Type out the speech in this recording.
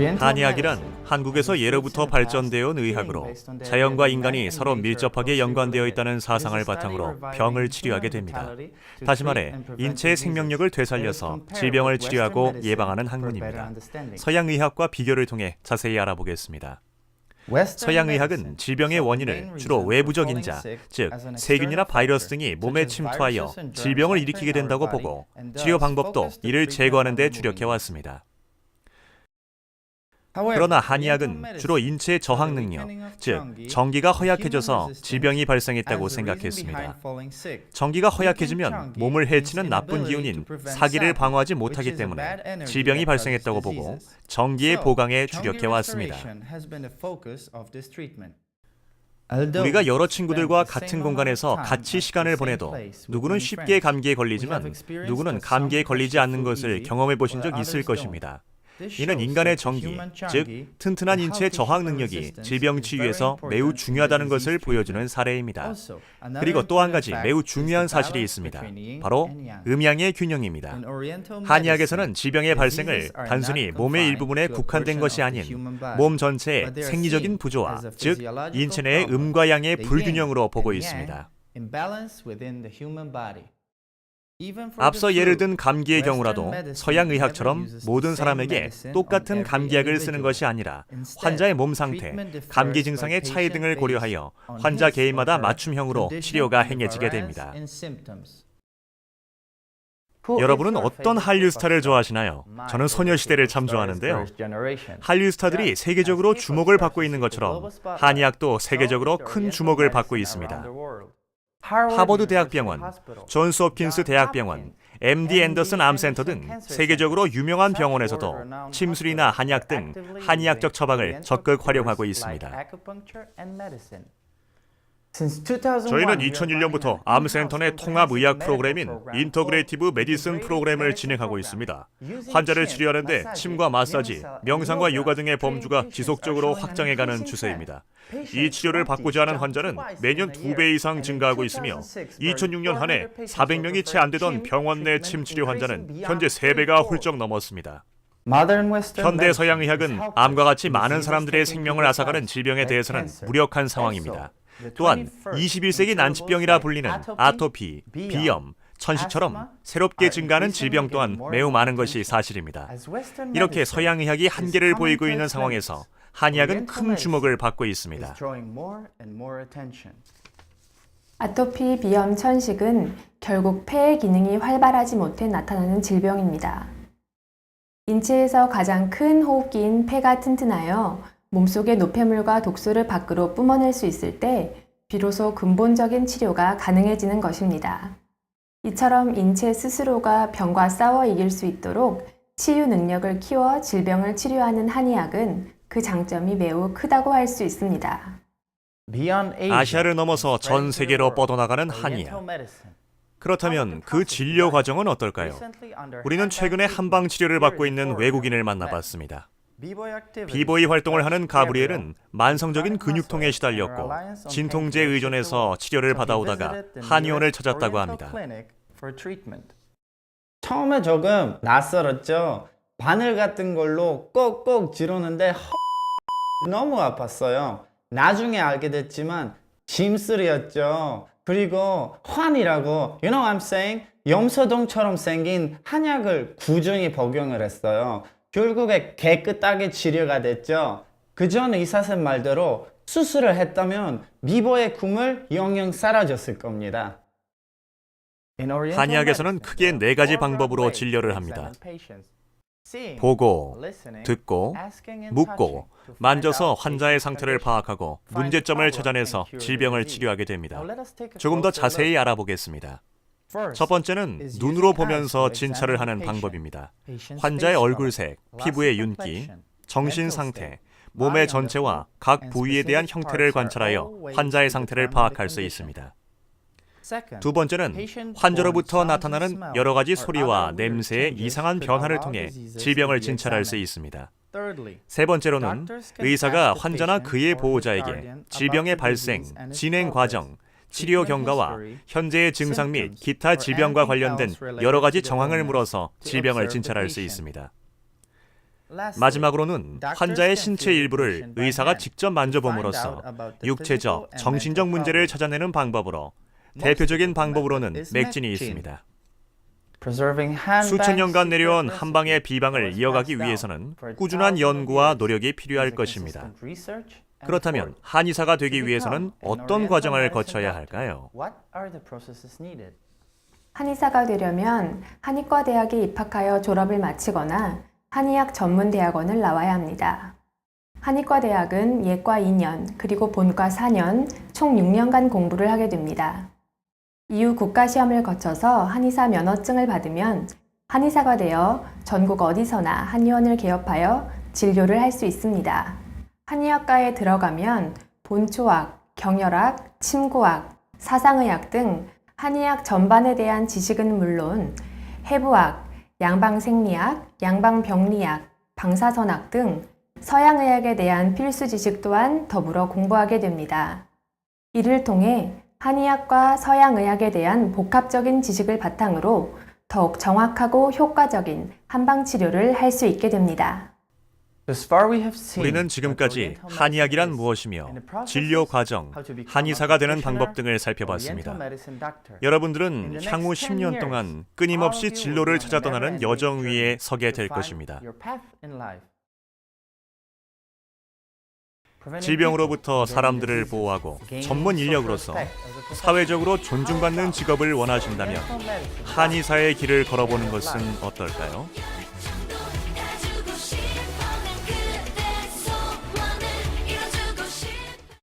한의학이란 한국에서 예로부터 발전되어 온 의학으로 자연과 인간이 서로 밀접하게 연관되어 있다는 사상을 바탕으로 병을 치료하게 됩니다. 다시 말해 인체의 생명력을 되살려서 질병을 치료하고 예방하는 학문입니다. 서양 의학과 비교를 통해 자세히 알아보겠습니다. 서양 의학은 질병의 원인을 주로 외부적 인자, 즉 세균이나 바이러스 등이 몸에 침투하여 질병을 일으키게 된다고 보고 치료 방법도 이를 제거하는 데 주력해 왔습니다. 그러나 한의학은 주로 인체의 저항 능력, 즉 전기가 허약해져서 질병이 발생했다고 생각했습니다. 전기가 허약해지면 몸을 해치는 나쁜 기운인 사기를 방어하지 못하기 때문에 질병이 발생했다고 보고 전기의 보강에 주력해 왔습니다. 우리가 여러 친구들과 같은 공간에서 같이 시간을 보내도 누구는 쉽게 감기에 걸리지만 누구는 감기에 걸리지 않는 것을 경험해 보신 적 있을 것입니다. 이는 인간의 전기, 즉 튼튼한 인체 저항 능력이 질병 치유에서 매우 중요하다는 것을 보여주는 사례입니다. 그리고 또 한 가지 매우 중요한 사실이 있습니다. 바로 음양의 균형입니다. 한의학에서는 질병의 발생을 단순히 몸의 일부분에 국한된 것이 아닌 몸 전체의 생리적인 부조화, 즉 인체 내의 음과 양의 불균형으로 보고 있습니다. 앞서 예를 든 감기의 경우라도 서양 의학처럼 모든 사람에게 똑같은 감기약을 쓰는 것이 아니라 환자의 몸 상태, 감기 증상의 차이 등을 고려하여 환자 개인마다 맞춤형으로 치료가 행해지게 됩니다. 여러분은 어떤 한류 스타를 좋아하시나요? 저는 소녀시대를 참 좋아하는데요. 한류 스타들이 세계적으로 주목을 받고 있는 것처럼 한의학도 세계적으로 큰 주목을 받고 있습니다. 하버드 대학병원, 존스 홉킨스 대학병원, MD 앤더슨 암센터 등 세계적으로 유명한 병원에서도 침술이나 한약 등 한의학적 처방을 적극 활용하고 있습니다. 저희는 2001년부터 암센터 내 통합의학 프로그램인 인터그레이티브 메디슨 프로그램을 진행하고 있습니다. 환자를 치료하는데 침과 마사지, 명상과 요가 등의 범주가 지속적으로 확장해가는 추세입니다. 이 치료를 받고자 하는 환자는 매년 2배 이상 증가하고 있으며 2006년 한 해 400명이 채 안 되던 병원 내 침 치료 환자는 현재 3배가 훌쩍 넘었습니다. 현대 서양 의학은 암과 같이 많은 사람들의 생명을 앗아가는 질병에 대해서는 무력한 상황입니다. 또한 21세기 난치병이라 불리는 아토피, 비염, 천식처럼 새롭게 증가하는 질병 또한 매우 많은 것이 사실입니다. 이렇게 서양 의학이 한계를 보이고 있는 상황에서 한의학은 큰 주목을 받고 있습니다. 아토피, 비염, 천식은 결국 폐의 기능이 활발하지 못해 나타나는 질병입니다. 인체에서 가장 큰 호흡기인 폐가 튼튼하여 몸속의 노폐물과 독소를 밖으로 뿜어낼 수 있을 때 비로소 근본적인 치료가 가능해지는 것입니다. 이처럼 인체 스스로가 병과 싸워 이길 수 있도록 치유 능력을 키워 질병을 치료하는 한의학은 그 장점이 매우 크다고 할 수 있습니다. 아시아를 넘어서 전 세계로 뻗어나가는 한의학. 그렇다면 그 진료 과정은 어떨까요? 우리는 최근에 한방 치료를 받고 있는 외국인을 만나봤습니다. 비보이 활동을 하는 가브리엘은 만성적인 근육통에 시달렸고 진통제에 의존해서 치료를 받아오다가 한의원을 찾았다고 합니다. 처음에 조금 낯설었죠. 바늘 같은 걸로 꼭꼭 찌르는데 너무 아팠어요. 나중에 알게 됐지만 짐슬이었죠. 그리고 환이라고 you know what I'm saying? 염소동처럼 생긴 한약을 꾸준히 복용을 했어요. 결국에 깨끗하게 치료가 됐죠. 그전 의사선 말대로 수술을 했다면 미보의 꿈을 영영 사라졌을 겁니다. 한의학에서는 크게 4가지 방법으로 진료를 합니다. 보고, 듣고, 묻고, 만져서 환자의 상태를 파악하고 문제점을 찾아내서 질병을 치료하게 됩니다. 조금 더 자세히 알아보겠습니다. 첫 번째는 눈으로 보면서 진찰을 하는 방법입니다. 환자의 얼굴색, 피부의 윤기, 정신 상태, 몸의 전체와 각 부위에 대한 형태를 관찰하여 환자의 상태를 파악할 수 있습니다. 두 번째는 환자로부터 나타나는 여러 가지 소리와 냄새의 이상한 변화를 통해 질병을 진찰할 수 있습니다. 세 번째로는 의사가 환자나 그의 보호자에게 질병의 발생, 진행 과정, 치료 경과와 현재의 증상 및 기타 질병과 관련된 여러 가지 정황을 물어서 질병을 진찰할 수 있습니다. 마지막으로는 환자의 신체 일부를 의사가 직접 만져봄으로써 육체적, 정신적 문제를 찾아내는 방법으로 대표적인 방법으로는 맥진이 있습니다. 수천 년간 내려온 한방의 비방을 이어가기 위해서는 꾸준한 연구와 노력이 필요할 것입니다. 그렇다면 한의사가 되기 위해서는 어떤 과정을 거쳐야 할까요? 한의사가 되려면 한의과대학에 입학하여 졸업을 마치거나 한의학 전문대학원을 나와야 합니다. 한의과대학은 예과 2년, 그리고 본과 4년, 총 6년간 공부를 하게 됩니다. 이후 국가시험을 거쳐서 한의사 면허증을 받으면 한의사가 되어 전국 어디서나 한의원을 개업하여 진료를 할 수 있습니다. 한의학과에 들어가면 본초학, 경혈학, 침구학, 사상의학 등 한의학 전반에 대한 지식은 물론 해부학, 양방생리학, 양방병리학, 방사선학 등 서양의학에 대한 필수 지식 또한 더불어 공부하게 됩니다. 이를 통해 한의학과 서양의학에 대한 복합적인 지식을 바탕으로 더욱 정확하고 효과적인 한방치료를 할 수 있게 됩니다. 우리는 지금까지 한의학이란 무엇이며 진료 과정, 한의사가 되는 방법 등을 살펴봤습니다. 여러분들은 향후 10년 동안 끊임없이 진로를 찾아 떠나는 여정 위에 서게 될 것입니다. 질병으로부터 사람들을 보호하고 전문 인력으로서 사회적으로 존중받는 직업을 원하신다면 한의사의 길을 걸어보는 것은 어떨까요?